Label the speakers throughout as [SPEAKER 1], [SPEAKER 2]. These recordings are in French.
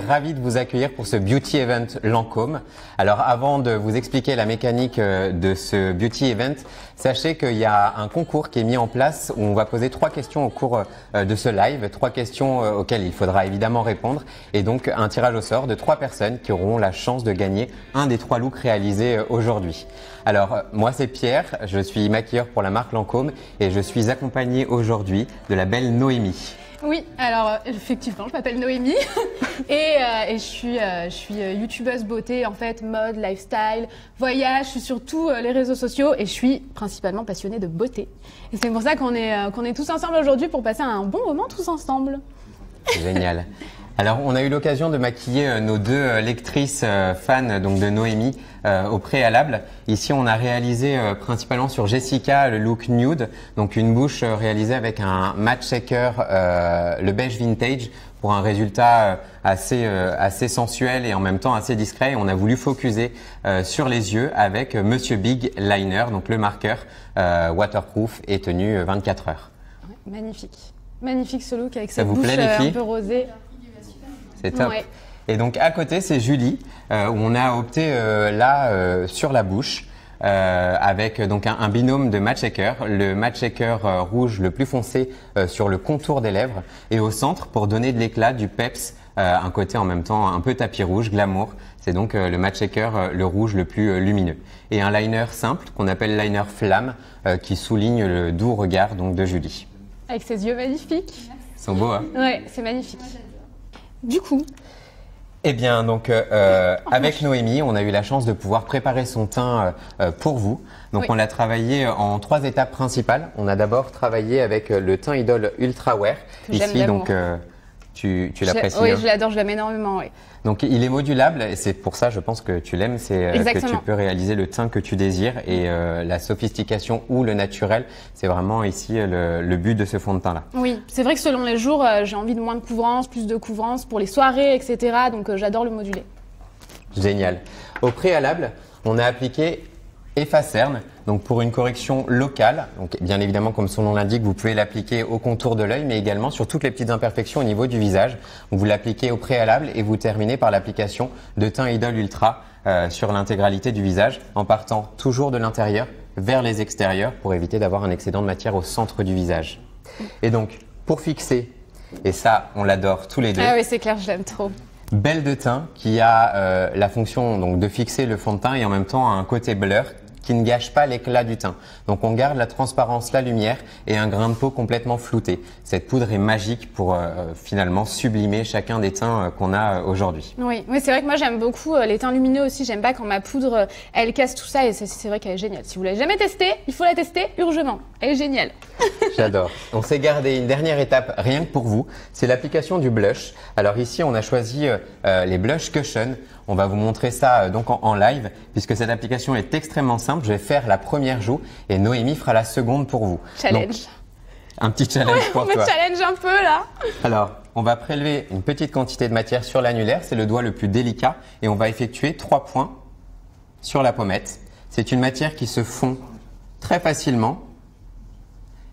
[SPEAKER 1] ravi de vous accueillir pour ce Beauty Event Lancôme. Alors avant de vous expliquer la mécanique de ce Beauty Event, sachez qu'il y a un concours qui est mis en place où on va poser 3 questions au cours de ce live, 3 questions auxquelles il faudra évidemment répondre et donc un tirage au sort de 3 personnes qui auront la chance de gagner un des 3 looks réalisés aujourd'hui. Alors moi c'est Pierre, je suis maquilleur pour la marque Lancôme et je suis accompagné aujourd'hui de la belle Noémie.
[SPEAKER 2] Oui, alors effectivement, je m'appelle Noémie et je suis youtubeuse beauté, en fait, mode, lifestyle, voyage, je suis sur tous les réseaux sociaux et je suis principalement passionnée de beauté. Et c'est pour ça qu'on est tous ensemble aujourd'hui pour passer un bon moment tous ensemble.
[SPEAKER 1] Génial. Alors, on a eu l'occasion de maquiller nos 2 lectrices fans donc de Noémie au préalable. Ici, on a réalisé principalement sur Jessica le look nude, donc une bouche réalisée avec un matte shaker, le beige vintage, pour un résultat assez sensuel et en même temps assez discret. Et on a voulu focuser sur les yeux avec Monsieur Big Liner, donc le marqueur waterproof et tenu 24 heures.
[SPEAKER 2] Ouais, magnifique. Magnifique ce look avec cette
[SPEAKER 1] vous
[SPEAKER 2] bouche
[SPEAKER 1] plaît, les filles
[SPEAKER 2] un peu rosée.
[SPEAKER 1] C'est top.
[SPEAKER 2] Ouais.
[SPEAKER 1] Et donc à côté, c'est Julie, où on a opté sur la bouche avec donc un binôme de matte shaker, le matte shaker rouge le plus foncé sur le contour des lèvres et au centre pour donner de l'éclat, du peps, un côté en même temps un peu tapis rouge, glamour. C'est donc le matte shaker le rouge le plus lumineux. Et un liner simple qu'on appelle liner flamme qui souligne le doux regard donc de Julie.
[SPEAKER 2] Avec ses yeux magnifiques.
[SPEAKER 1] Ils sont beaux, hein?
[SPEAKER 2] Ouais, c'est magnifique. Du coup,
[SPEAKER 1] eh bien, donc, avec Noémie, on a eu la chance de pouvoir préparer son teint pour vous. Donc,
[SPEAKER 2] oui.
[SPEAKER 1] On l'a travaillé en 3 étapes principales. On a d'abord travaillé avec le teint Idol Ultra Wear. Ici, donc, tu l'apprécies?
[SPEAKER 2] Oui, je l'adore, je l'aime énormément, oui.
[SPEAKER 1] Donc, il est modulable et c'est pour ça, je pense que tu l'aimes, c'est que tu peux réaliser le teint que tu désires et la sophistication ou le naturel, c'est vraiment ici le but de ce fond de teint-là.
[SPEAKER 2] Oui, c'est vrai que selon les jours, j'ai envie de moins de couvrance, plus de couvrance pour les soirées, etc. Donc, j'adore le moduler.
[SPEAKER 1] Génial. Au préalable, on a appliqué Effacerne, donc pour une correction locale. Donc bien évidemment, comme son nom l'indique, vous pouvez l'appliquer au contour de l'œil, mais également sur toutes les petites imperfections au niveau du visage. Donc, vous l'appliquez au préalable et vous terminez par l'application de teint Idol Ultra sur l'intégralité du visage, en partant toujours de l'intérieur vers les extérieurs pour éviter d'avoir un excédent de matière au centre du visage. Et donc, pour fixer, et ça, on l'adore tous les deux.
[SPEAKER 2] Ah oui, c'est clair, je l'aime trop.
[SPEAKER 1] Belle de teint qui a la fonction donc de fixer le fond de teint et en même temps un côté blur qui ne gâche pas l'éclat du teint. Donc on garde la transparence, la lumière et un grain de peau complètement flouté. Cette poudre est magique pour finalement sublimer chacun des teints qu'on a aujourd'hui.
[SPEAKER 2] Oui, c'est vrai que moi j'aime beaucoup les teints lumineux aussi. J'aime pas quand ma poudre elle casse tout ça et c'est vrai qu'elle est géniale. Si vous l'avez jamais testée, il faut la tester urgemment. Elle est géniale.
[SPEAKER 1] J'adore. On s'est gardé une dernière étape rien que pour vous, c'est l'application du blush. Alors ici on a choisi les Blush Cushion. On va vous montrer ça donc en live puisque cette application est extrêmement simple. Je vais faire la première joue et Noémie fera la seconde pour vous.
[SPEAKER 2] Challenge.
[SPEAKER 1] Donc, un petit challenge pour toi.
[SPEAKER 2] On me challenge un peu là.
[SPEAKER 1] Alors, on va prélever une petite quantité de matière sur l'annulaire. C'est le doigt le plus délicat et on va effectuer 3 points sur la pommette. C'est une matière qui se fond très facilement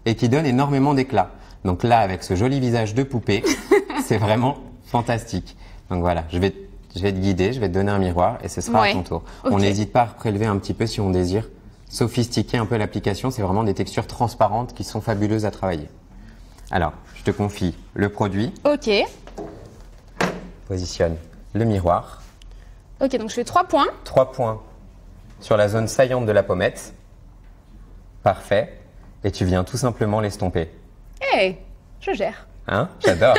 [SPEAKER 1] et qui donne énormément d'éclat. Donc là, avec ce joli visage de poupée, c'est vraiment fantastique. Donc voilà, je vais te guider, je vais te donner un miroir et ce sera à ton tour. Okay. On n'hésite pas à prélever un petit peu si on désire sophistiquer un peu l'application. C'est vraiment des textures transparentes qui sont fabuleuses à travailler. Alors, je te confie le produit.
[SPEAKER 2] Ok.
[SPEAKER 1] Positionne le miroir.
[SPEAKER 2] Ok, donc je fais 3 points.
[SPEAKER 1] 3 points sur la zone saillante de la pommette. Parfait. Et tu viens tout simplement l'estomper.
[SPEAKER 2] Hey, je gère.
[SPEAKER 1] Hein? J'adore.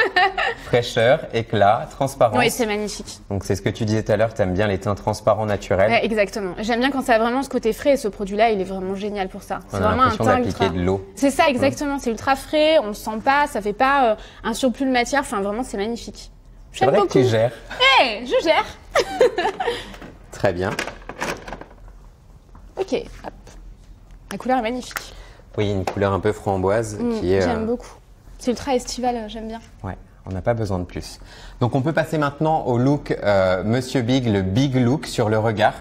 [SPEAKER 1] Fraîcheur, éclat, transparence.
[SPEAKER 2] Oui, c'est magnifique.
[SPEAKER 1] Donc c'est ce que tu disais tout à l'heure, tu aimes bien les teints transparents naturels.
[SPEAKER 2] Ouais, exactement. J'aime bien quand ça a vraiment ce côté frais et ce produit-là, il est vraiment génial pour ça.
[SPEAKER 1] C'est vraiment un teint ultra... de l'eau.
[SPEAKER 2] C'est ça, exactement. C'est ultra frais, on le sent pas, ça fait pas un surplus de matière. Enfin, vraiment, c'est magnifique.
[SPEAKER 1] C'est vrai que tu gères.
[SPEAKER 2] Hey, je gère.
[SPEAKER 1] Très bien.
[SPEAKER 2] Ok, hop. La couleur est magnifique.
[SPEAKER 1] Oui, une couleur un peu framboise qui est...
[SPEAKER 2] J'aime beaucoup. C'est ultra estival, j'aime bien.
[SPEAKER 1] Ouais. On n'a pas besoin de plus. Donc on peut passer maintenant au look Monsieur Big, le Big Look sur le regard,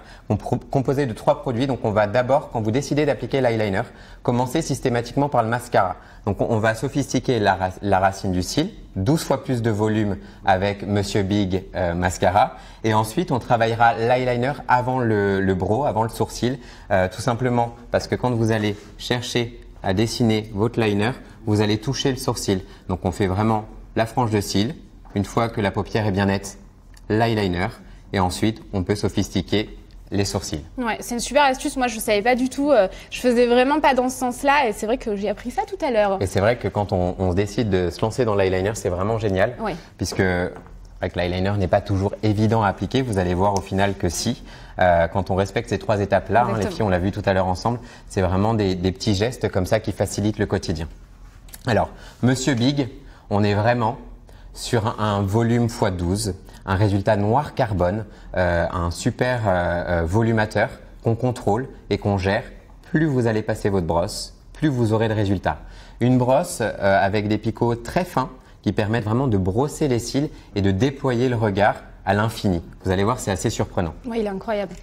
[SPEAKER 1] composé de 3 produits. Donc on va d'abord, quand vous décidez d'appliquer l'eyeliner, commencer systématiquement par le mascara. Donc on va sophistiquer la racine du cil, 12 fois plus de volume avec Monsieur Big mascara. Et ensuite on travaillera l'eyeliner avant le brow, avant le sourcil, tout simplement parce que quand vous allez chercher à dessiner votre liner, vous allez toucher le sourcil. Donc on fait vraiment la frange de cils. Une fois que la paupière est bien nette, l'eyeliner. Et ensuite, on peut sophistiquer les sourcils.
[SPEAKER 2] Ouais, c'est une super astuce. Moi, je ne savais pas du tout. Je faisais vraiment pas dans ce sens-là. Et c'est vrai que j'ai appris ça tout à l'heure.
[SPEAKER 1] Et c'est vrai que quand on décide de se lancer dans l'eyeliner, c'est vraiment génial.
[SPEAKER 2] Ouais.
[SPEAKER 1] Puisque avec l'eyeliner n'est pas toujours évident à appliquer. Vous allez voir au final que si. Quand on respecte ces 3 étapes-là, les filles, on l'a vu tout à l'heure ensemble, c'est vraiment des petits gestes comme ça qui facilitent le quotidien. Alors, Monsieur Big, on est vraiment sur un volume x12, un résultat noir carbone, un super volumateur qu'on contrôle et qu'on gère. Plus vous allez passer votre brosse, plus vous aurez de résultats. Une brosse avec des picots très fins qui permettent vraiment de brosser les cils et de déployer le regard à l'infini. Vous allez voir, c'est assez surprenant.
[SPEAKER 2] Oui, il est incroyable.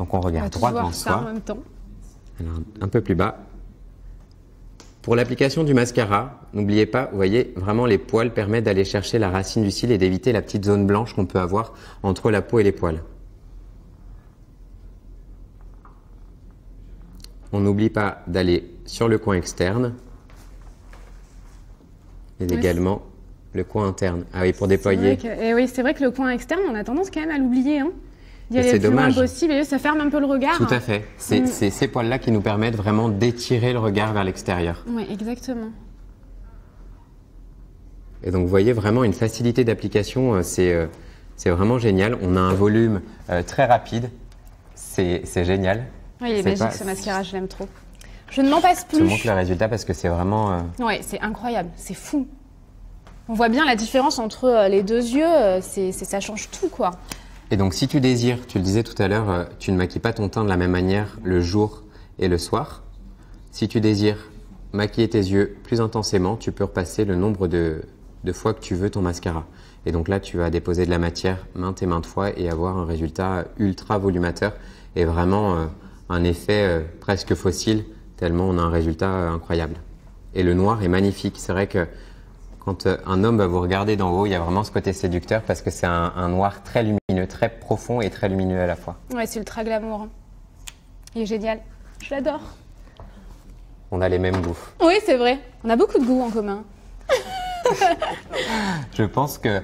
[SPEAKER 1] Donc on regarde droit devant soi.
[SPEAKER 2] En même temps.
[SPEAKER 1] Alors, un peu plus bas. Pour l'application du mascara, n'oubliez pas, vous voyez, vraiment les poils permettent d'aller chercher la racine du cil et d'éviter la petite zone blanche qu'on peut avoir entre la peau et les poils. On n'oublie pas d'aller sur le coin externe et également le coin interne. Ah oui, pour déployer.
[SPEAKER 2] C'est vrai que le coin externe, on a tendance quand même à l'oublier. Hein.
[SPEAKER 1] Et c'est dommage.
[SPEAKER 2] Possible, et ça ferme un peu le regard.
[SPEAKER 1] Tout à fait. C'est ces poils-là qui nous permettent vraiment d'étirer le regard vers l'extérieur.
[SPEAKER 2] Oui, exactement.
[SPEAKER 1] Et donc, vous voyez vraiment une facilité d'application, c'est vraiment génial. On a un volume très rapide, c'est génial.
[SPEAKER 2] Oui, il est magique ce mascara, je l'aime trop. Je ne m'en passe plus.
[SPEAKER 1] Je te montre le résultat parce que c'est vraiment…
[SPEAKER 2] Oui, c'est incroyable, c'est fou. On voit bien la différence entre les 2 yeux, ça change tout, quoi.
[SPEAKER 1] Et donc, si tu désires, tu le disais tout à l'heure, tu ne maquilles pas ton teint de la même manière le jour et le soir. Si tu désires maquiller tes yeux plus intensément, tu peux repasser le nombre de fois que tu veux ton mascara. Et donc là, tu vas déposer de la matière maintes et maintes fois et avoir un résultat ultra volumateur et vraiment un effet presque fossile, tellement on a un résultat incroyable. Et le noir est magnifique. C'est vrai que quand un homme va vous regarder d'en haut, il y a vraiment ce côté séducteur parce que c'est un noir très lumineux, très profond et très lumineux à la fois.
[SPEAKER 2] Ouais, c'est ultra glamour. Il est génial. Je l'adore.
[SPEAKER 1] On a les mêmes goûts.
[SPEAKER 2] Oui, c'est vrai. On a beaucoup de goûts en commun.
[SPEAKER 1] Je pense que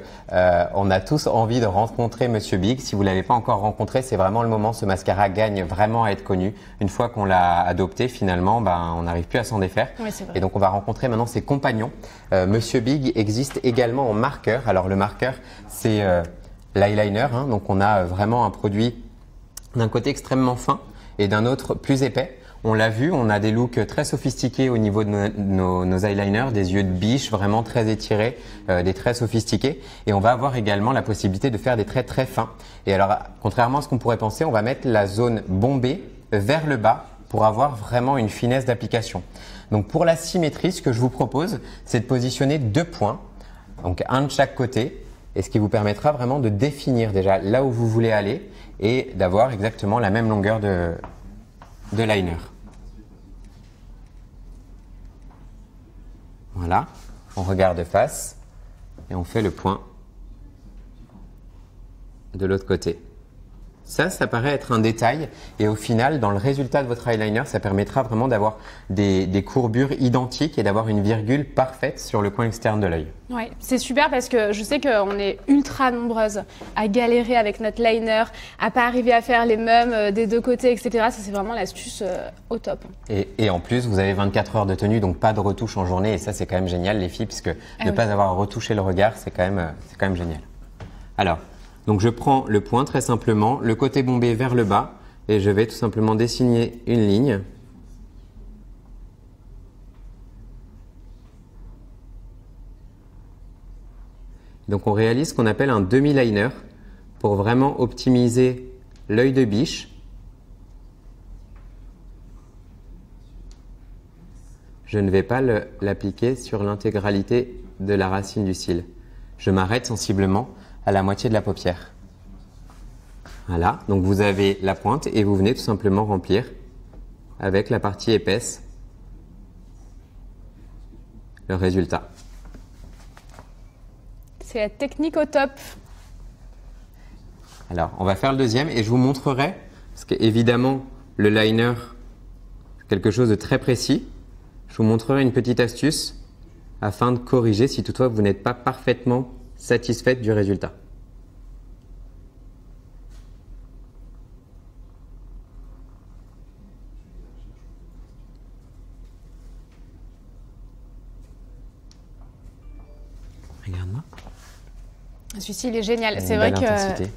[SPEAKER 1] on a tous envie de rencontrer Monsieur Big. Si vous ne l'avez pas encore rencontré, c'est vraiment le moment. Ce mascara gagne vraiment à être connu. Une fois qu'on l'a adopté, finalement, on n'arrive plus à s'en défaire.
[SPEAKER 2] Oui, c'est vrai.
[SPEAKER 1] Et donc, on va rencontrer maintenant ses compagnons. Monsieur Big existe également en marqueur. Alors, le marqueur, c'est l'eyeliner. Donc, on a vraiment un produit d'un côté extrêmement fin et d'un autre plus épais. On l'a vu, on a des looks très sophistiqués au niveau de nos eyeliners, des yeux de biche vraiment très étirés, des traits sophistiqués. Et on va avoir également la possibilité de faire des traits très fins. Et alors, contrairement à ce qu'on pourrait penser, on va mettre la zone bombée vers le bas pour avoir vraiment une finesse d'application. Donc pour la symétrie, ce que je vous propose, c'est de positionner 2 points, donc un de chaque côté, et ce qui vous permettra vraiment de définir déjà là où vous voulez aller et d'avoir exactement la même longueur de liner. Voilà, on regarde de face et on fait le point de l'autre côté. Ça paraît être un détail et au final, dans le résultat de votre eyeliner, ça permettra vraiment d'avoir des courbures identiques et d'avoir une virgule parfaite sur le coin externe de l'œil.
[SPEAKER 2] Oui, c'est super parce que je sais qu'on est ultra nombreuses à galérer avec notre liner, à pas arriver à faire les mêmes des 2 côtés, etc. Ça, c'est vraiment l'astuce au top.
[SPEAKER 1] Et en plus, vous avez 24 heures de tenue, donc pas de retouche en journée. Et ça, c'est quand même génial, les filles, puisque pas avoir à retoucher le regard, c'est quand même génial. Alors, donc je prends le point très simplement, le côté bombé vers le bas, et je vais tout simplement dessiner une ligne. Donc on réalise ce qu'on appelle un demi-liner pour vraiment optimiser l'œil de biche. Je ne vais pas l'appliquer sur l'intégralité de la racine du cil. je m'arrête sensiblement à la moitié de la paupière. Voilà, donc vous avez la pointe et vous venez tout simplement remplir avec la partie épaisse le résultat.
[SPEAKER 2] C'est la technique au top.
[SPEAKER 1] Alors, on va faire le deuxième et je vous montrerai, parce qu'évidemment, le liner, quelque chose de très précis. Je vous montrerai une petite astuce afin de corriger si toutefois vous n'êtes pas parfaitement satisfaite du résultat. Regarde-moi.
[SPEAKER 2] Celui-ci, il est génial.
[SPEAKER 1] Une
[SPEAKER 2] C'est vrai
[SPEAKER 1] belle
[SPEAKER 2] que
[SPEAKER 1] intensité.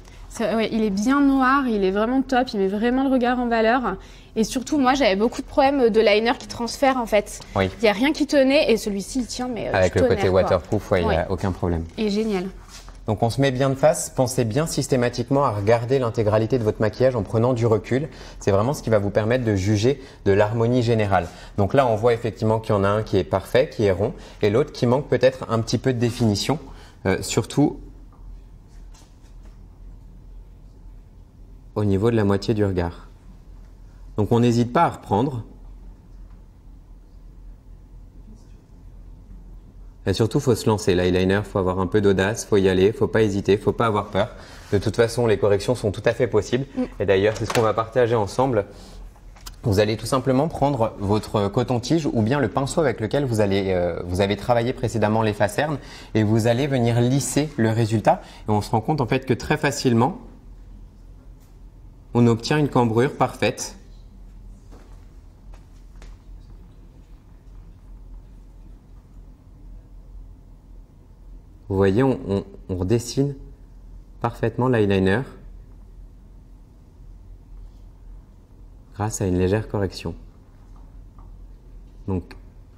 [SPEAKER 2] ouais, il est bien noir, il est vraiment top, il met vraiment le regard en valeur. Et surtout, moi, j'avais beaucoup de problèmes de liner qui transfèrent en fait.
[SPEAKER 1] Oui.
[SPEAKER 2] Il n'y a rien qui tenait et celui-ci, il tient, mais
[SPEAKER 1] Avec
[SPEAKER 2] du
[SPEAKER 1] le
[SPEAKER 2] tonnerre,
[SPEAKER 1] côté
[SPEAKER 2] quoi.
[SPEAKER 1] waterproof, ouais, il n'y
[SPEAKER 2] Ouais.
[SPEAKER 1] a aucun problème.
[SPEAKER 2] Il est génial.
[SPEAKER 1] Donc on se met bien de face, pensez bien systématiquement à regarder l'intégralité de votre maquillage en prenant du recul. C'est vraiment ce qui va vous permettre de juger de l'harmonie générale. Donc là on voit effectivement qu'il y en a un qui est parfait, qui est rond, et l'autre qui manque peut-être un petit peu de définition, surtout au niveau de la moitié du regard. Donc on n'hésite pas à reprendre. Et surtout, il faut se lancer. L'eyeliner, il faut avoir un peu d'audace, il faut y aller, il ne faut pas hésiter, il ne faut pas avoir peur. De toute façon, les corrections sont tout à fait possibles. Et d'ailleurs, c'est ce qu'on va partager ensemble. Vous allez tout simplement prendre votre coton-tige ou bien le pinceau avec lequel vous avez travaillé précédemment les facernes et vous allez venir lisser le résultat. Et on se rend compte en fait que très facilement, on obtient une cambrure parfaite. Vous voyez, on redessine parfaitement l'eyeliner grâce à une légère correction. Donc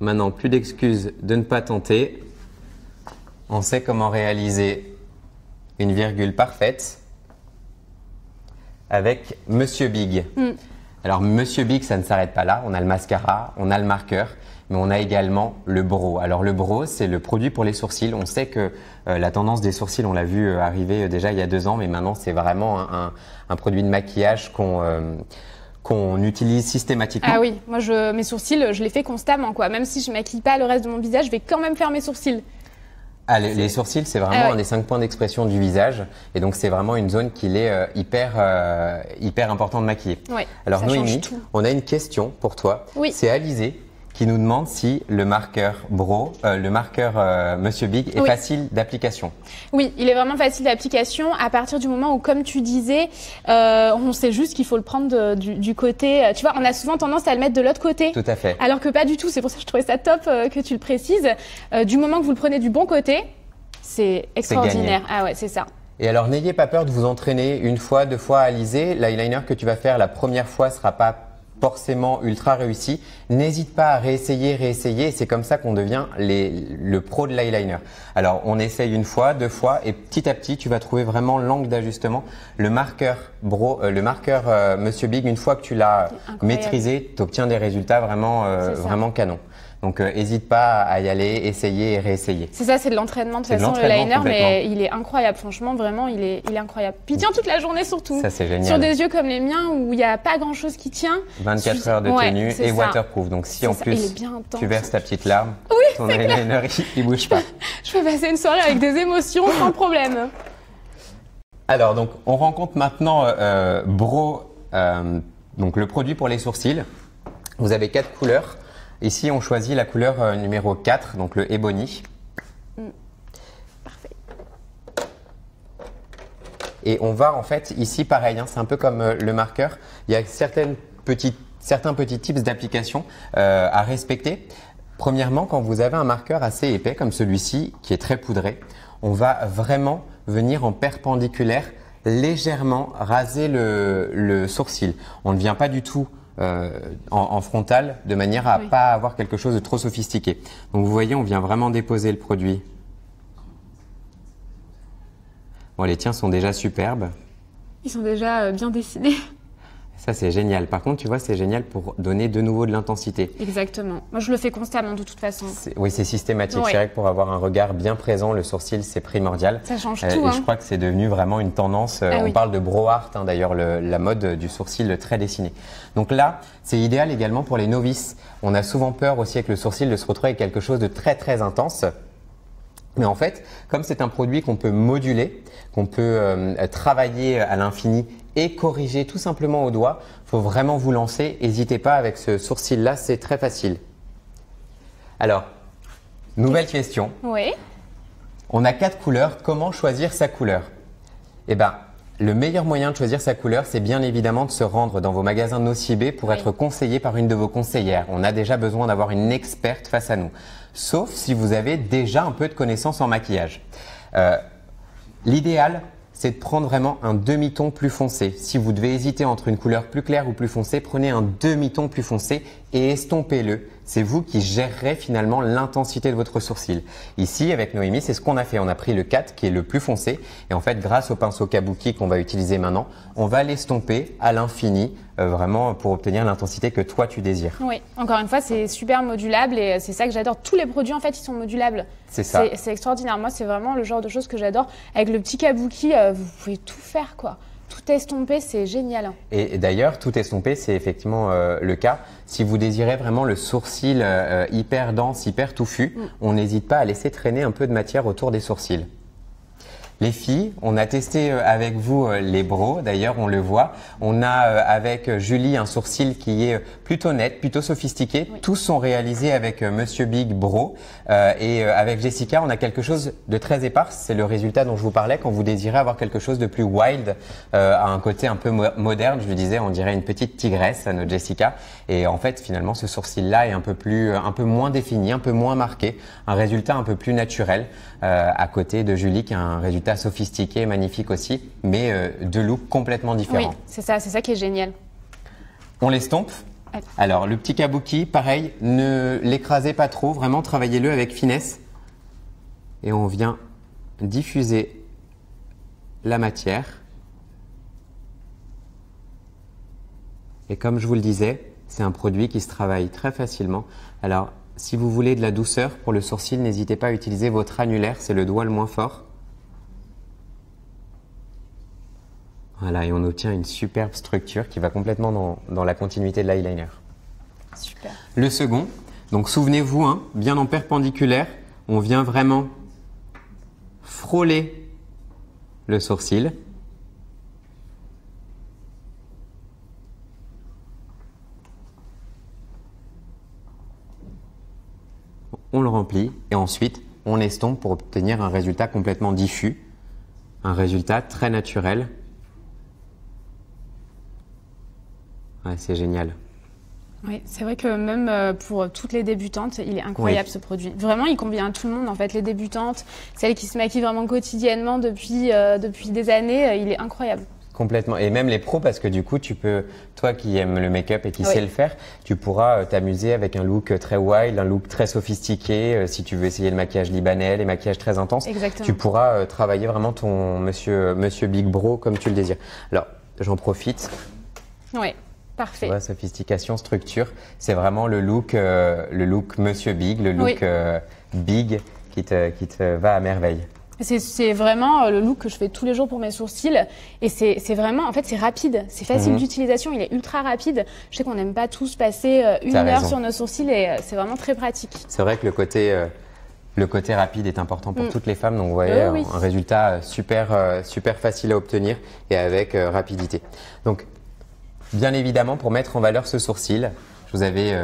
[SPEAKER 1] maintenant, plus d'excuses de ne pas tenter. On sait comment réaliser une virgule parfaite avec Monsieur Big. Alors Monsieur Big, ça ne s'arrête pas là. On a le mascara, on a le marqueur, mais on a également le brow. Alors le brow, c'est le produit pour les sourcils. On sait que la tendance des sourcils, on l'a vu arriver déjà il y a 2 ans, mais maintenant c'est vraiment un produit de maquillage qu'on utilise systématiquement.
[SPEAKER 2] Ah oui, moi mes sourcils, je les fais constamment quoi. Même si je maquille pas le reste de mon visage, je vais quand même faire mes sourcils.
[SPEAKER 1] Ah, les sourcils, c'est vraiment
[SPEAKER 2] Ah oui.
[SPEAKER 1] un des 5 points d'expression du visage. Et donc, c'est vraiment une zone qu'il est hyper important de maquiller.
[SPEAKER 2] Ouais,
[SPEAKER 1] Alors,
[SPEAKER 2] ça change
[SPEAKER 1] Noémie,
[SPEAKER 2] tout.
[SPEAKER 1] on a une question pour toi.
[SPEAKER 2] Oui.
[SPEAKER 1] C'est Alizé qui nous demande si le marqueur Monsieur Big est
[SPEAKER 2] Oui.
[SPEAKER 1] facile d'application.
[SPEAKER 2] Oui, il est vraiment facile d'application à partir du moment où, comme tu disais, on sait juste qu'il faut le prendre du côté. Tu vois, on a souvent tendance à le mettre de l'autre côté.
[SPEAKER 1] Tout à fait.
[SPEAKER 2] Alors que pas du tout. C'est pour ça que je trouvais ça top que tu le précises. Du moment que vous le prenez du bon côté, c'est extraordinaire. Ah ouais, c'est ça.
[SPEAKER 1] Et alors, n'ayez pas peur de vous entraîner 1 fois, 2 fois à aliser. L'eyeliner que tu vas faire la première fois sera pas forcément ultra réussi. N'hésite pas à réessayer. Et c'est comme ça qu'on devient le pro de l'eyeliner. Alors, on essaye 1 fois, 2 fois et petit à petit, tu vas trouver vraiment l'angle d'ajustement. Le marqueur Monsieur Big, une fois que tu l'as
[SPEAKER 2] Incroyable.
[SPEAKER 1] maîtrisé, tu obtiens des résultats vraiment,
[SPEAKER 2] C'est ça.
[SPEAKER 1] vraiment canons. Donc, n'hésite pas à y aller, essayer et réessayer.
[SPEAKER 2] C'est ça, c'est de l'entraînement de
[SPEAKER 1] C'est de
[SPEAKER 2] toute façon, le
[SPEAKER 1] l'entraînement,
[SPEAKER 2] liner, mais
[SPEAKER 1] complètement.
[SPEAKER 2] il est incroyable. Franchement, vraiment, il est incroyable. Puis il tient toute la journée surtout.
[SPEAKER 1] Ça, c'est génial.
[SPEAKER 2] Sur des yeux comme les miens où il n'y a pas grand chose qui tient.
[SPEAKER 1] 24 heures de
[SPEAKER 2] Ouais,
[SPEAKER 1] tenue
[SPEAKER 2] c'est
[SPEAKER 1] et
[SPEAKER 2] ça.
[SPEAKER 1] waterproof. Donc si
[SPEAKER 2] C'est
[SPEAKER 1] en
[SPEAKER 2] ça, il
[SPEAKER 1] plus
[SPEAKER 2] est bien intense.
[SPEAKER 1] tu verses ta petite larme, ton eyeliner il bouge pas.
[SPEAKER 2] Je peux passer une soirée avec des émotions sans problème.
[SPEAKER 1] Alors donc on rencontre maintenant Brow, donc le produit pour les sourcils. Vous avez 4 couleurs. Ici on choisit la couleur numéro 4, donc le Ebony.
[SPEAKER 2] Parfait.
[SPEAKER 1] Et on va en fait ici pareil, hein, c'est un peu comme le marqueur. Il y a certains petits tips d'application à respecter. Premièrement, quand vous avez un marqueur assez épais comme celui-ci qui est très poudré, on va vraiment venir en perpendiculaire légèrement raser le sourcil. On ne vient pas du tout en frontal de manière à
[SPEAKER 2] Oui.
[SPEAKER 1] pas avoir quelque chose de trop sophistiqué. Donc vous voyez, on vient vraiment déposer le produit. Bon, les tiens sont déjà superbes.
[SPEAKER 2] Ils sont déjà bien dessinés.
[SPEAKER 1] Ça, c'est génial. Par contre, tu vois, c'est génial pour donner de nouveau de l'intensité.
[SPEAKER 2] Exactement. Moi, je le fais constamment de toute façon.
[SPEAKER 1] Oui, c'est systématique.
[SPEAKER 2] Ouais.
[SPEAKER 1] C'est vrai que pour avoir un regard bien présent, le sourcil, c'est primordial.
[SPEAKER 2] Ça change
[SPEAKER 1] Et
[SPEAKER 2] tout.
[SPEAKER 1] je crois que c'est devenu vraiment une tendance. On
[SPEAKER 2] oui.
[SPEAKER 1] parle de bro art, hein, d'ailleurs, la mode du sourcil très dessiné. Donc là, c'est idéal également pour les novices. On a souvent peur aussi avec le sourcil de se retrouver avec quelque chose de très, très intense. Mais en fait, comme c'est un produit qu'on peut moduler, qu'on peut travailler à l'infini et corriger tout simplement au doigt, il faut vraiment vous lancer. N'hésitez pas avec ce sourcil-là, c'est très facile. Alors, nouvelle question.
[SPEAKER 2] Oui.
[SPEAKER 1] On a 4 couleurs. Comment choisir sa couleur? Eh bien, le meilleur moyen de choisir sa couleur, c'est bien évidemment de se rendre dans vos magasins Nocibé pour être conseillé par une de vos conseillères. On a déjà besoin d'avoir une experte face à nous. Sauf si vous avez déjà un peu de connaissances en maquillage. L'idéal, c'est de prendre vraiment un demi-ton plus foncé. Si vous devez hésiter entre une couleur plus claire ou plus foncée, prenez un demi-ton plus foncé et estompez-le. C'est vous qui gérerez finalement l'intensité de votre sourcil. Ici, avec Noémie, c'est ce qu'on a fait. On a pris le 4 qui est le plus foncé et en fait, grâce au pinceau kabuki qu'on va utiliser maintenant, on va l'estomper à l'infini, vraiment pour obtenir l'intensité que toi tu désires.
[SPEAKER 2] Oui, encore une fois, c'est super modulable et c'est ça que j'adore. Tous les produits, en fait, ils sont modulables.
[SPEAKER 1] C'est ça.
[SPEAKER 2] C'est extraordinaire. Moi, c'est vraiment le genre de choses que j'adore. Avec le petit kabuki, vous pouvez tout faire, quoi. Tout estompé, c'est génial.
[SPEAKER 1] Et d'ailleurs, tout estompé, c'est effectivement le cas. Si vous désirez vraiment le sourcil hyper dense, hyper touffu, on n'hésite pas à laisser traîner un peu de matière autour des sourcils. Les filles, on a testé avec vous les bros, d'ailleurs on le voit. On a avec Julie un sourcil qui est plutôt net, plutôt sophistiqué. Oui. Tous sont réalisés avec Monsieur Big Bro. Et avec Jessica, on a quelque chose de très épars. C'est le résultat dont je vous parlais quand vous désirez avoir quelque chose de plus wild, à un côté un peu moderne. Je lui disais, on dirait une petite tigresse à notre Jessica. Et en fait, finalement, ce sourcil-là est un peu moins défini, un peu moins marqué. Un résultat un peu plus naturel à côté de Julie qui a un résultat sophistiqué, magnifique aussi, mais deux looks complètement différents.
[SPEAKER 2] Oui, c'est ça qui est génial.
[SPEAKER 1] On l'estompe. Alors, le petit kabuki, pareil, ne l'écrasez pas trop, vraiment travaillez-le avec finesse. Et on vient diffuser la matière. Et comme je vous le disais, c'est un produit qui se travaille très facilement. Alors, si vous voulez de la douceur pour le sourcil, n'hésitez pas à utiliser votre annulaire, c'est le doigt le moins fort. Voilà, et on obtient une superbe structure qui va complètement dans la continuité de l'eyeliner.
[SPEAKER 2] Super.
[SPEAKER 1] Le second, donc souvenez-vous, hein, bien en perpendiculaire, on vient vraiment frôler le sourcil. On le remplit et ensuite on estompe pour obtenir un résultat complètement diffus, un résultat très naturel. Ouais, c'est génial.
[SPEAKER 2] Oui, c'est vrai que même pour toutes les débutantes, il est incroyable ce produit. Vraiment, il convient à tout le monde en fait, les débutantes, celles qui se maquillent vraiment quotidiennement depuis des années, il est incroyable.
[SPEAKER 1] Complètement. Et même les pros, parce que du coup, tu peux, toi qui aimes le make-up et qui sais le faire, tu pourras t'amuser avec un look très wild, un look très sophistiqué. Si tu veux essayer le maquillage libanais, les maquillages très intenses,
[SPEAKER 2] exactement.
[SPEAKER 1] Tu pourras travailler vraiment ton monsieur Big Bro comme tu le désires. Alors, j'en profite.
[SPEAKER 2] Oui, parfait.
[SPEAKER 1] Tu vois, sophistication, structure, c'est vraiment le look Monsieur Big, le look big qui te va à merveille.
[SPEAKER 2] C'est vraiment le look que je fais tous les jours pour mes sourcils et c'est vraiment, en fait, c'est rapide, c'est facile d'utilisation, il est ultra rapide. Je sais qu'on n'aime pas tous passer une heure sur nos sourcils et c'est vraiment très pratique.
[SPEAKER 1] C'est vrai que le côté rapide est important pour toutes les femmes, donc vous voyez un résultat super facile à obtenir et avec rapidité. Donc, bien évidemment, pour mettre en valeur ce sourcil, je vous avais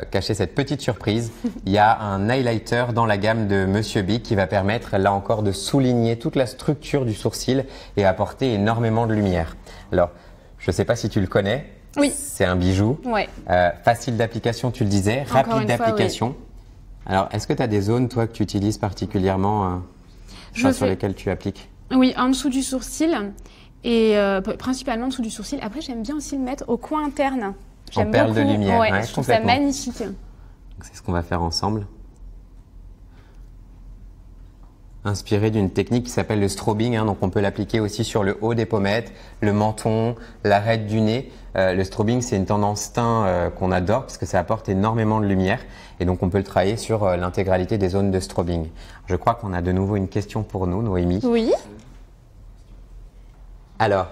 [SPEAKER 1] caché cette petite surprise. Il y a un highlighter dans la gamme de Monsieur Big qui va permettre là encore de souligner toute la structure du sourcil et apporter énormément de lumière. Alors, je ne sais pas si tu le connais.
[SPEAKER 2] Oui.
[SPEAKER 1] C'est un bijou.
[SPEAKER 2] Ouais.
[SPEAKER 1] Facile d'application, tu le disais. Rapide d'application. Oui. Alors, est-ce que tu as des zones, toi, que tu utilises particulièrement sur lesquelles tu appliques?
[SPEAKER 2] Oui, en dessous du sourcil et principalement en dessous du sourcil. Après, j'aime bien aussi le mettre au coin interne.
[SPEAKER 1] En perle de lumière,
[SPEAKER 2] ouais, je trouve ça magnifique.
[SPEAKER 1] C'est ce qu'on va faire ensemble. inspiré d'une technique qui s'appelle le strobing. Donc on peut l'appliquer aussi sur le haut des pommettes, le menton, l'arête du nez. Le strobing, c'est une tendance teint qu'on adore parce que ça apporte énormément de lumière. Et donc on peut le travailler sur l'intégralité des zones de strobing. Je crois qu'on a de nouveau une question pour nous, Noémie.
[SPEAKER 2] Oui.
[SPEAKER 1] Alors,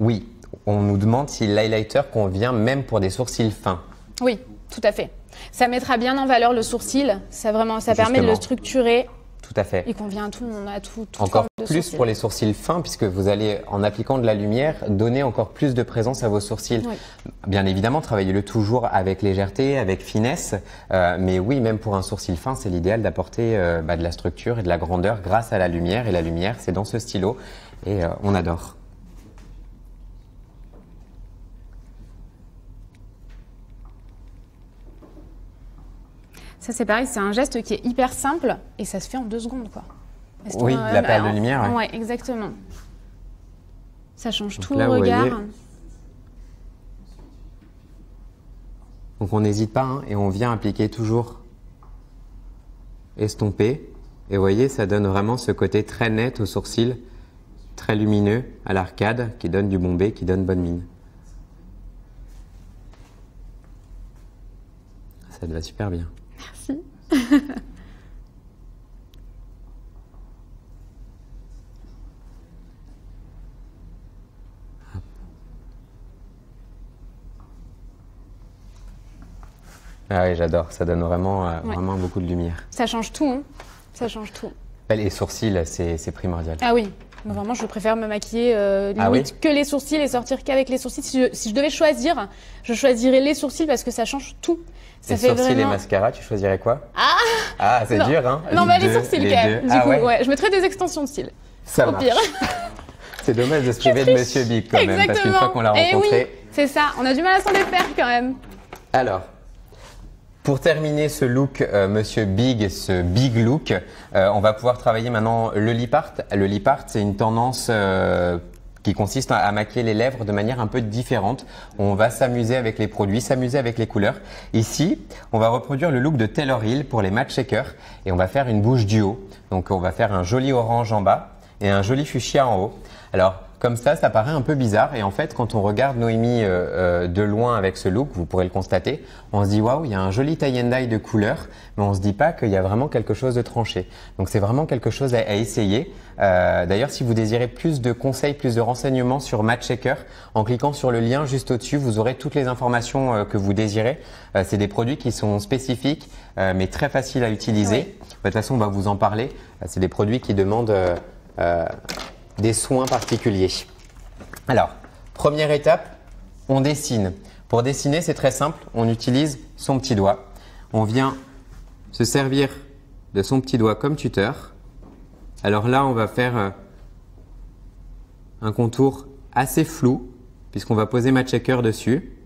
[SPEAKER 1] oui, on nous demande si l'highlighter convient même pour des sourcils fins.
[SPEAKER 2] Oui, tout à fait. Ça mettra bien en valeur le sourcil. Ça permet de le structurer.
[SPEAKER 1] Tout à fait.
[SPEAKER 2] Il convient à tout le monde, à tout.
[SPEAKER 1] Encore plus pour les sourcils fins, puisque vous allez, en appliquant de la lumière, donner encore plus de présence à vos sourcils. Oui. Bien évidemment, travaillez-le toujours avec légèreté, avec finesse. Mais oui, même pour un sourcil fin, c'est l'idéal d'apporter de la structure et de la grandeur grâce à la lumière. Et la lumière, c'est dans ce stylo. Et on adore.
[SPEAKER 2] Ça, c'est pareil, c'est un geste qui est hyper simple et ça se fait en 2 secondes, quoi.
[SPEAKER 1] Oui, la perle de lumière.
[SPEAKER 2] Ouais, exactement. Ça change
[SPEAKER 1] donc
[SPEAKER 2] tout
[SPEAKER 1] là,
[SPEAKER 2] le regard.
[SPEAKER 1] Donc on n'hésite pas et on vient appliquer toujours estomper. Et vous voyez, ça donne vraiment ce côté très net au sourcil, très lumineux à l'arcade, qui donne du bombé, qui donne bonne mine. Ça te va super bien.
[SPEAKER 2] Merci.
[SPEAKER 1] Ah oui, j'adore. Ça donne vraiment, vraiment beaucoup de lumière.
[SPEAKER 2] Ça change tout, hein. Ça change tout.
[SPEAKER 1] Les sourcils, c'est primordial.
[SPEAKER 2] Ah oui. Mais vraiment, je préfère me maquiller limite que les sourcils et sortir qu'avec les sourcils. Si je devais choisir, je choisirais les sourcils parce que ça change tout. Ça fait
[SPEAKER 1] sourcils
[SPEAKER 2] vraiment...
[SPEAKER 1] et mascara, tu choisirais quoi? Ah, c'est dur, hein?
[SPEAKER 2] Non, mais les sourcils quand même. Du coup, ouais, je mettrais des extensions de cils.
[SPEAKER 1] Ça marche. Au pire. C'est dommage de se priver de Monsieur Big quand même, parce qu'une fois qu'on l'a rencontré...
[SPEAKER 2] Oui, c'est ça. On a du mal à s'en défaire quand même.
[SPEAKER 1] Alors, pour terminer ce look Monsieur Big, ce Big look, on va pouvoir travailler maintenant le lip art. Le lip art, c'est une tendance qui consiste à maquiller les lèvres de manière un peu différente. On va s'amuser avec les produits, s'amuser avec les couleurs. Ici, on va reproduire le look de Taylor Hill pour les matte shakers et on va faire une bouche duo. Donc, on va faire un joli orange en bas et un joli fuchsia en haut. Alors, comme ça paraît un peu bizarre et en fait, quand on regarde Noémie de loin avec ce look, vous pourrez le constater, on se dit waouh, il y a un joli tie and dye de couleurs, mais on se dit pas qu'il y a vraiment quelque chose de tranché. Donc c'est vraiment quelque chose à essayer. D'ailleurs, si vous désirez plus de conseils, plus de renseignements sur Matte Shaker, en cliquant sur le lien juste au-dessus, vous aurez toutes les informations que vous désirez. C'est des produits qui sont spécifiques, mais très faciles à utiliser. Oui. De toute façon, on va vous en parler. C'est des produits qui demandent des soins particuliers. Alors, première étape, on dessine. Pour dessiner, c'est très simple. On utilise son petit doigt. On vient se servir de son petit doigt comme tuteur. Alors là, on va faire un contour assez flou puisqu'on va poser Matte Shaker dessus.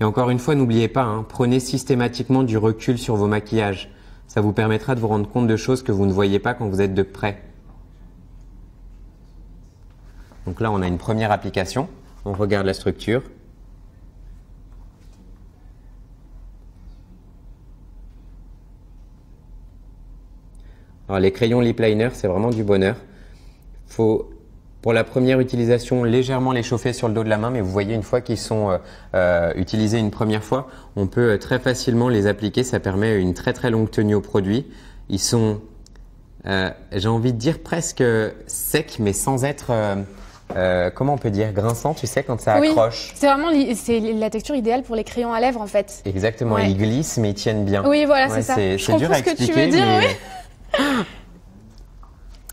[SPEAKER 1] Et encore une fois, n'oubliez pas, prenez systématiquement du recul sur vos maquillages. Ça vous permettra de vous rendre compte de choses que vous ne voyez pas quand vous êtes de près. Donc là, on a une première application. On regarde la structure. Alors les crayons lip liner, c'est vraiment du bonheur. Faut, pour la première utilisation, légèrement les chauffer sur le dos de la main, mais vous voyez, une fois qu'ils sont utilisés une première fois, on peut très facilement les appliquer. Ça permet une très très longue tenue au produit. Ils sont, j'ai envie de dire, presque secs, mais sans être, comment on peut dire, grinçant, tu sais, quand ça accroche.
[SPEAKER 2] C'est vraiment la texture idéale pour les crayons à lèvres, en fait.
[SPEAKER 1] Exactement, ils glissent, mais ils tiennent bien.
[SPEAKER 2] Oui, voilà, c'est ça.
[SPEAKER 1] C'est dur à expliquer,
[SPEAKER 2] ce que tu veux dire,
[SPEAKER 1] mais...
[SPEAKER 2] oui.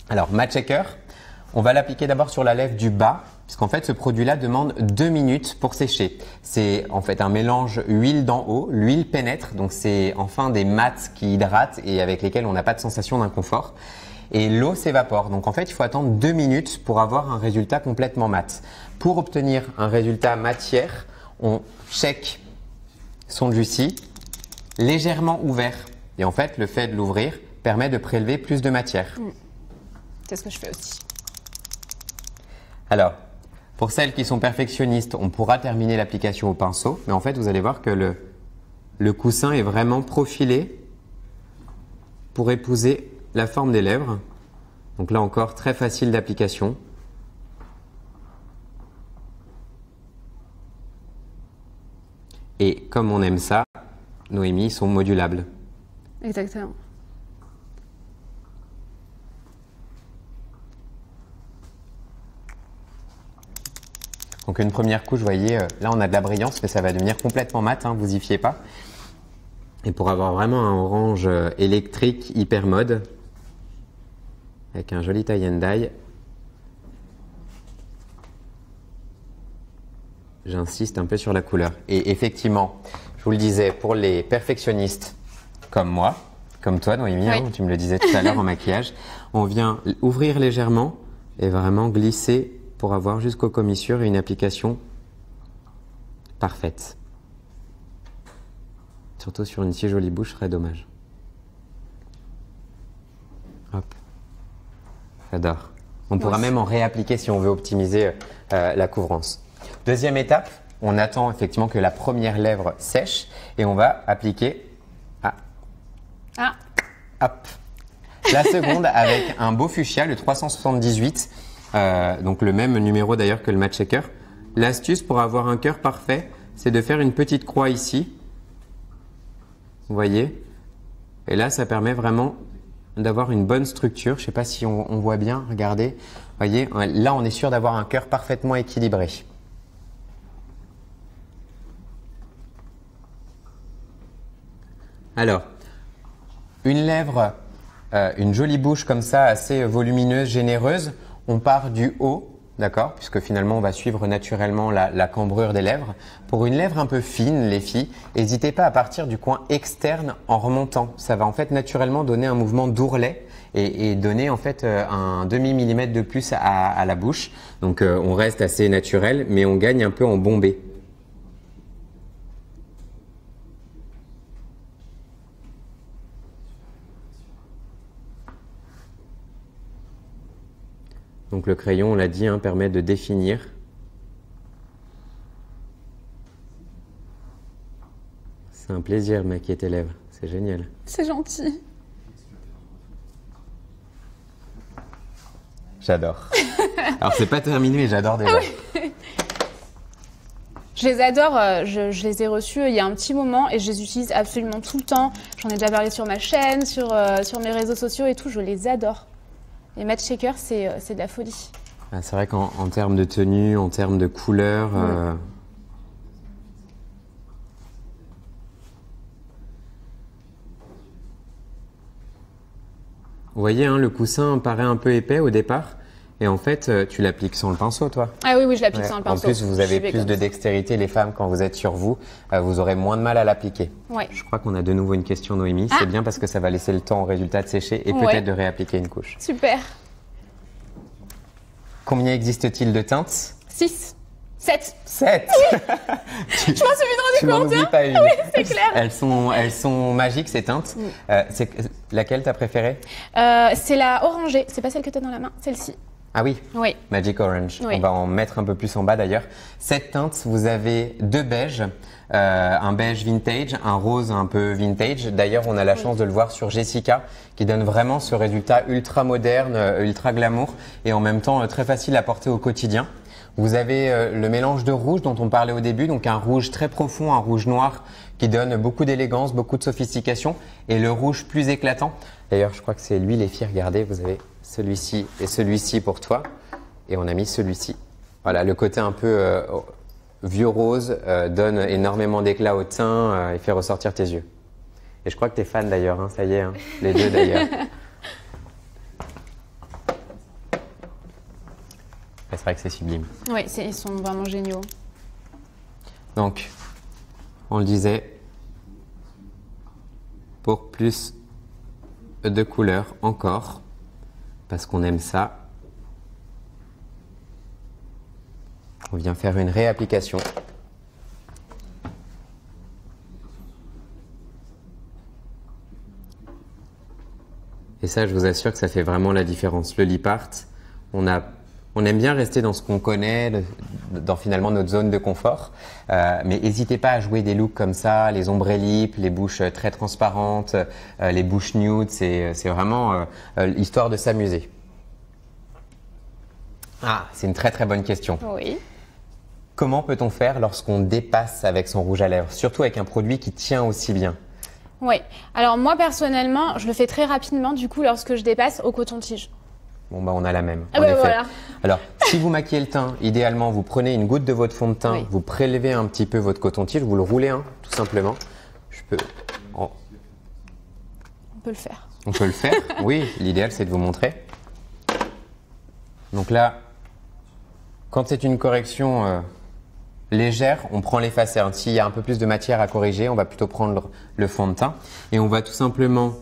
[SPEAKER 1] Alors, Matte Shaker, on va l'appliquer d'abord sur la lèvre du bas, puisqu'en fait, ce produit-là demande 2 minutes pour sécher. C'est en fait un mélange huile d'en haut, l'huile pénètre, donc c'est enfin des mats qui hydratent et avec lesquels on n'a pas de sensation d'inconfort. Et l'eau s'évapore. Donc en fait, il faut attendre 2 minutes pour avoir un résultat complètement mat. Pour obtenir un résultat matière, on check son juicy légèrement ouvert. Et en fait, le fait de l'ouvrir permet de prélever plus de matière.
[SPEAKER 2] C'est ce que je fais aussi.
[SPEAKER 1] Alors, pour celles qui sont perfectionnistes, on pourra terminer l'application au pinceau. Mais en fait, vous allez voir que le coussin est vraiment profilé pour épouser la forme des lèvres. Donc là encore, très facile d'application. Et comme on aime ça, Noémie, ils sont modulables.
[SPEAKER 2] Exactement.
[SPEAKER 1] Donc une première couche, vous voyez, là on a de la brillance, mais ça va devenir complètement mat, hein, vous y fiez pas. Et pour avoir vraiment un orange électrique hyper mode, avec un joli tie and dye, j'insiste un peu sur la couleur. Et effectivement, je vous le disais, pour les perfectionnistes comme moi, comme toi Noémie,
[SPEAKER 2] Oui.
[SPEAKER 1] hein, tu me le disais tout à l'heure en maquillage, on vient ouvrir légèrement et vraiment glisser pour avoir jusqu'aux commissures et une application parfaite. Surtout sur une si jolie bouche, ce serait dommage. Hop. J'adore. On pourra même en réappliquer si on veut optimiser la couvrance. Deuxième étape, on attend effectivement que la première lèvre sèche et on va appliquer hop, la seconde avec un beau fuchsia, le 378, donc le même numéro d'ailleurs que le Matte Shaker. L'astuce pour avoir un cœur parfait, c'est de faire une petite croix ici. Vous voyez? Et là, ça permet vraiment d'avoir une bonne structure. Je ne sais pas si on voit bien, regardez. Vous voyez, là, on est sûr d'avoir un cœur parfaitement équilibré. Alors, une lèvre, une jolie bouche comme ça, assez volumineuse, généreuse. On part du haut, d'accord, puisque finalement on va suivre naturellement la cambrure des lèvres. Pour une lèvre un peu fine, les filles, n'hésitez pas à partir du coin externe en remontant. Ça va en fait naturellement donner un mouvement d'ourlet et donner en fait un demi-millimètre de plus à la bouche. Donc on reste assez naturel, mais on gagne un peu en bombé. Donc le crayon, on l'a dit, hein, permet de définir. C'est un plaisir de maquiller tes lèvres, c'est génial.
[SPEAKER 2] C'est gentil.
[SPEAKER 1] J'adore. Alors c'est pas terminé, mais j'adore déjà.
[SPEAKER 2] Je les adore, je les ai reçus il y a un petit moment et je les utilise absolument tout le temps. J'en ai déjà parlé sur ma chaîne, sur mes réseaux sociaux et tout, je les adore. Les Matte Shaker, c'est de la folie.
[SPEAKER 1] Ah, c'est vrai qu'en termes de tenue, en termes de couleur, vous voyez, hein, le coussin paraît un peu épais au départ. Et en fait, tu l'appliques sans le pinceau, toi.
[SPEAKER 2] Ah oui, je l'applique
[SPEAKER 1] Ouais.
[SPEAKER 2] sans le pinceau.
[SPEAKER 1] En plus, vous avez plus de dextérité, les femmes, quand vous êtes sur vous, vous aurez moins de mal à l'appliquer.
[SPEAKER 2] Ouais.
[SPEAKER 1] Je crois qu'on a de nouveau une question, Noémie. C'est bien parce que ça va laisser le temps au résultat de sécher et
[SPEAKER 2] Ouais.
[SPEAKER 1] peut-être de réappliquer une couche.
[SPEAKER 2] Super.
[SPEAKER 1] Combien existe-t-il de teintes?
[SPEAKER 2] 6, 7.
[SPEAKER 1] 7.
[SPEAKER 2] Je m'en suis vite
[SPEAKER 1] Tu n'en
[SPEAKER 2] rendu compte.
[SPEAKER 1] oublies pas une.
[SPEAKER 2] C'est clair.
[SPEAKER 1] Elles sont magiques, ces teintes. C'est laquelle t'as préférée?
[SPEAKER 2] C'est la orangée. C'est pas celle que tu as dans la main, celle-ci.
[SPEAKER 1] Ah oui,
[SPEAKER 2] Oui.
[SPEAKER 1] Magic Orange.
[SPEAKER 2] Oui.
[SPEAKER 1] On va en mettre un peu plus en bas d'ailleurs. Cette teinte, vous avez deux beiges, un beige vintage, un rose un peu vintage. D'ailleurs, on a la chance de le voir sur Jessica, qui donne vraiment ce résultat ultra moderne, ultra glamour et en même temps très facile à porter au quotidien. Vous avez le mélange de rouge dont on parlait au début, donc un rouge très profond, un rouge noir qui donne beaucoup d'élégance, beaucoup de sophistication, et le rouge plus éclatant. D'ailleurs, je crois que c'est lui les filles, regardez, vous avez celui-ci et celui-ci pour toi, et on a mis celui-ci. Voilà, le côté un peu vieux rose donne énormément d'éclat au teint et fait ressortir tes yeux. Et je crois que tu es fan d'ailleurs, hein, ça y est, hein, les deux d'ailleurs. C'est vrai que c'est sublime.
[SPEAKER 2] Oui, ils sont vraiment géniaux.
[SPEAKER 1] Donc, on le disait, pour plus de couleurs encore, parce qu'on aime ça, on vient faire une réapplication. Et ça, je vous assure que ça fait vraiment la différence. Le lip art, on a On aime bien rester dans ce qu'on connaît, dans finalement notre zone de confort. Mais n'hésitez pas à jouer des looks comme ça, les ombres ellipses, les bouches très transparentes, les bouches nude. C'est vraiment histoire de s'amuser. Ah, c'est une très très bonne question.
[SPEAKER 2] Oui.
[SPEAKER 1] Comment peut-on faire lorsqu'on dépasse avec son rouge à lèvres, surtout avec un produit qui tient aussi bien?
[SPEAKER 2] Oui. Alors moi personnellement, je le fais très rapidement du coup lorsque je dépasse au coton-tige.
[SPEAKER 1] Bon, bah, on a la même.
[SPEAKER 2] Ah
[SPEAKER 1] en
[SPEAKER 2] bah
[SPEAKER 1] effet.
[SPEAKER 2] voilà.
[SPEAKER 1] Alors, si vous maquillez le teint, idéalement, vous prenez une goutte de votre fond de teint,
[SPEAKER 2] Oui.
[SPEAKER 1] vous prélevez un petit peu votre coton-tige, vous le roulez tout simplement.
[SPEAKER 2] On peut le faire.
[SPEAKER 1] On peut le faire. Oui, l'idéal, c'est de vous montrer. Donc là, quand c'est une correction légère, on prend l'effaceur. S'il y a un peu plus de matière à corriger, on va plutôt prendre le fond de teint et on va tout simplement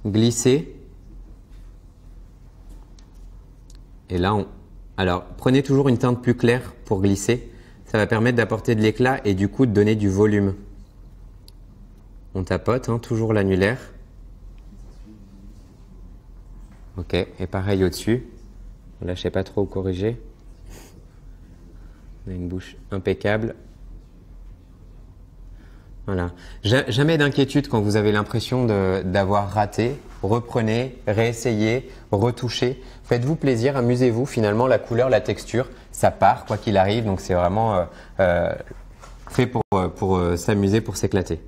[SPEAKER 1] glisser. Et là, alors prenez toujours une teinte plus claire pour glisser. Ça va permettre d'apporter de l'éclat et du coup de donner du volume. On tapote, toujours l'annulaire. Ok, et pareil au-dessus. Ne lâchez pas trop, corriger. On a une bouche impeccable. Voilà. Jamais d'inquiétude quand vous avez l'impression d'avoir raté. Reprenez, réessayez, retouchez. Faites-vous plaisir, amusez-vous. Finalement, la couleur, la texture, ça part quoi qu'il arrive. Donc c'est vraiment fait pour s'amuser, pour s'éclater.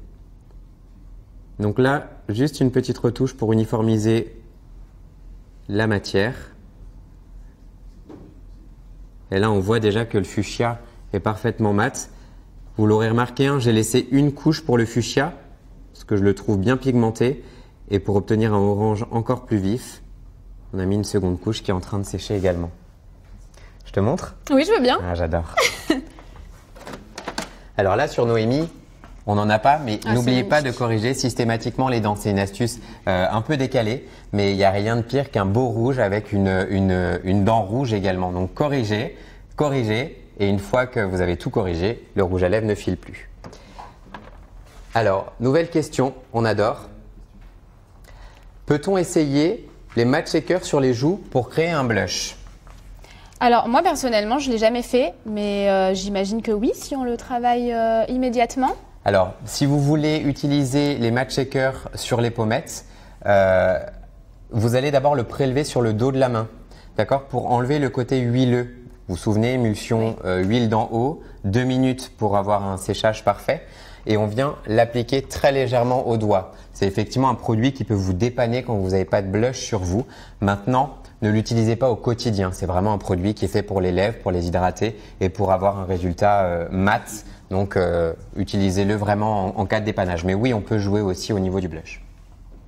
[SPEAKER 1] Donc là, juste une petite retouche pour uniformiser la matière. Et là, on voit déjà que le fuchsia est parfaitement mat. Vous l'aurez remarqué, j'ai laissé une couche pour le fuchsia, parce que je le trouve bien pigmenté. Et pour obtenir un orange encore plus vif, on a mis une seconde couche qui est en train de sécher également. Je te montre?
[SPEAKER 2] Oui, je veux bien.
[SPEAKER 1] Ah, j'adore. Alors là, sur Noémie, on n'en a pas, mais n'oubliez pas de corriger systématiquement les dents. C'est une astuce un peu décalée, mais il n'y a rien de pire qu'un beau rouge avec une dent rouge également. Donc corrigez, et une fois que vous avez tout corrigé, le rouge à lèvres ne file plus. Alors, nouvelle question, on adore. Peut-on essayer les matte shakers sur les joues pour créer un blush?
[SPEAKER 2] Alors moi personnellement, je ne l'ai jamais fait, mais j'imagine que oui, si on le travaille immédiatement.
[SPEAKER 1] Alors, si vous voulez utiliser les matte shakers sur les pommettes, vous allez d'abord le prélever sur le dos de la main, d'accord, pour enlever le côté huileux. Vous vous souvenez, émulsion huile d'en haut, 2 minutes pour avoir un séchage parfait. Et on vient l'appliquer très légèrement au doigt. C'est effectivement un produit qui peut vous dépanner quand vous n'avez pas de blush sur vous. Maintenant, ne l'utilisez pas au quotidien. C'est vraiment un produit qui est fait pour les lèvres, pour les hydrater et pour avoir un résultat mat. Donc, utilisez-le vraiment en cas de dépannage. Mais oui, on peut jouer aussi au niveau du blush.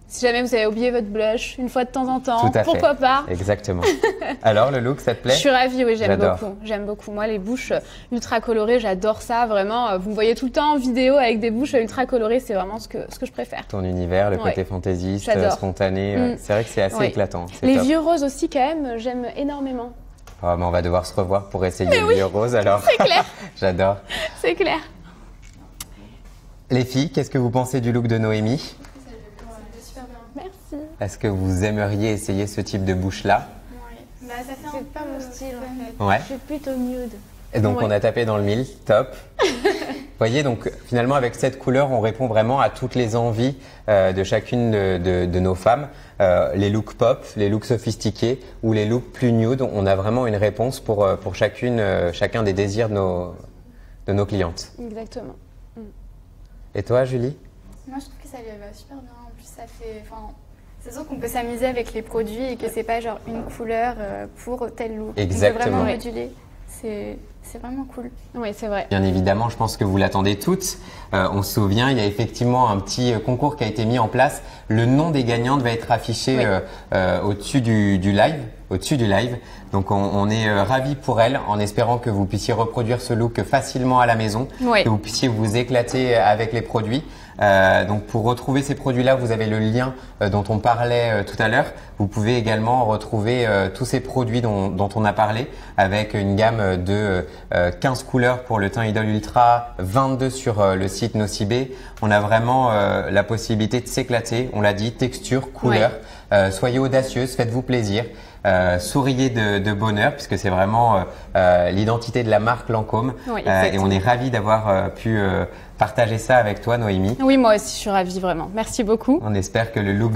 [SPEAKER 2] Si jamais vous avez oublié votre blush une fois de temps en temps,
[SPEAKER 1] Tout à fait.
[SPEAKER 2] pourquoi pas?
[SPEAKER 1] Exactement. Alors, le look, ça te plaît?
[SPEAKER 2] Je suis ravie, oui, j'aime
[SPEAKER 1] J'adore.
[SPEAKER 2] beaucoup. J'aime beaucoup. Moi, les bouches ultra colorées, j'adore ça. Vraiment, vous me voyez tout le temps en vidéo avec des bouches ultra colorées, c'est vraiment ce que je préfère.
[SPEAKER 1] Ton univers, le
[SPEAKER 2] Ouais.
[SPEAKER 1] côté fantaisiste,
[SPEAKER 2] J'adore.
[SPEAKER 1] spontané, c'est vrai que c'est assez éclatant. C'est
[SPEAKER 2] Les
[SPEAKER 1] top.
[SPEAKER 2] vieux roses aussi, quand même, j'aime énormément.
[SPEAKER 1] Oh, mais on va devoir se revoir pour essayer le vieux rose alors.
[SPEAKER 2] C'est clair,
[SPEAKER 1] J'adore.
[SPEAKER 2] c'est clair.
[SPEAKER 1] Les filles, qu'est-ce que vous pensez du look de Noémie?
[SPEAKER 2] Merci.
[SPEAKER 1] Est-ce que vous aimeriez essayer ce type de bouche-là?
[SPEAKER 3] Bah, ça fait un
[SPEAKER 4] pas
[SPEAKER 3] peu,
[SPEAKER 4] mon style en fait.
[SPEAKER 1] Ouais.
[SPEAKER 4] Je suis plutôt nude.
[SPEAKER 1] Et donc
[SPEAKER 2] Ouais.
[SPEAKER 1] on a tapé dans le mille, top. Vous voyez, donc finalement avec cette couleur, on répond vraiment à toutes les envies de chacune de nos femmes. Les looks pop, les looks sophistiqués ou les looks plus nude. On a vraiment une réponse pour chacun des désirs de nos clientes.
[SPEAKER 2] Exactement.
[SPEAKER 1] Et toi, Julie?
[SPEAKER 3] Moi, je trouve que ça lui va super bien. En plus, ça fait. Enfin, c'est sûr qu'on peut s'amuser avec les produits et que c'est pas genre une couleur pour tel look.
[SPEAKER 1] Exactement.
[SPEAKER 3] On peut vraiment
[SPEAKER 2] Ouais.
[SPEAKER 3] moduler. C'est vraiment cool.
[SPEAKER 2] Oui, c'est vrai.
[SPEAKER 1] Bien évidemment, je pense que vous l'attendez toutes. On se souvient, il y a effectivement un petit concours qui a été mis en place. Le nom des gagnantes va être affiché au-dessus du live. Donc on est ravis pour elles en espérant que vous puissiez reproduire ce look facilement à la maison,
[SPEAKER 2] Oui.
[SPEAKER 1] que vous puissiez vous éclater avec les produits. Donc pour retrouver ces produits-là, vous avez le lien dont on parlait tout à l'heure. Vous pouvez également retrouver tous ces produits dont on a parlé avec une gamme de 15 couleurs pour le teint Idol Ultra, 22 sur le site Nocibé. On a vraiment la possibilité de s'éclater. On l'a dit, texture, couleur. Soyez audacieuses, faites-vous plaisir. souriez de bonheur, puisque c'est vraiment l'identité de la marque Lancôme.
[SPEAKER 2] Oui,
[SPEAKER 1] et on est ravis d'avoir pu partager ça avec toi, Noémie.
[SPEAKER 2] Oui, moi aussi, je suis ravie, vraiment. Merci beaucoup.
[SPEAKER 1] On espère que le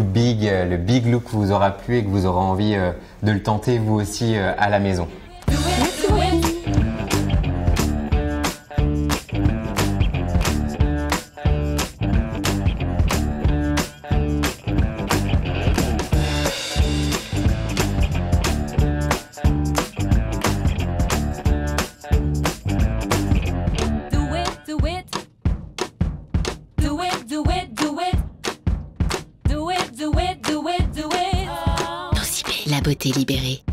[SPEAKER 1] big look vous aura plu et que vous aurez envie de le tenter vous aussi à la maison.
[SPEAKER 4] La beauté libérée.